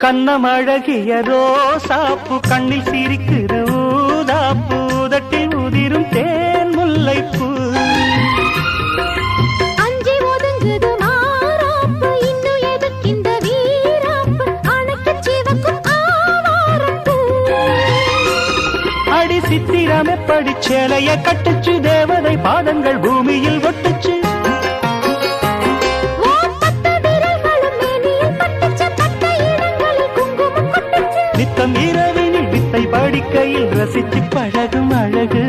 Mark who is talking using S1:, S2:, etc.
S1: கண்ணமழகிய ரோசாப்பு கண்ணில் சிரிக்குது ஊதாப்பு உதட்டில் உதிரும் தேன் முல்லைப்பூ
S2: அஞ்சி ஒதுங்குது மாறாப்பு இன்னும் எதுக்கிந்த வீராப்பு அணைக்கு சிவக்கும் ஆவாரப்பூ
S1: அடி சித்திரம் எப்படி சேலைய கட்டுச்சு தேவதை பாதங்கள் பூமியில் ஒட்டுச்சு நித்தம் இரவினில் வித்தை படிக்கையில் ரசிச்சு பழகும் அழகு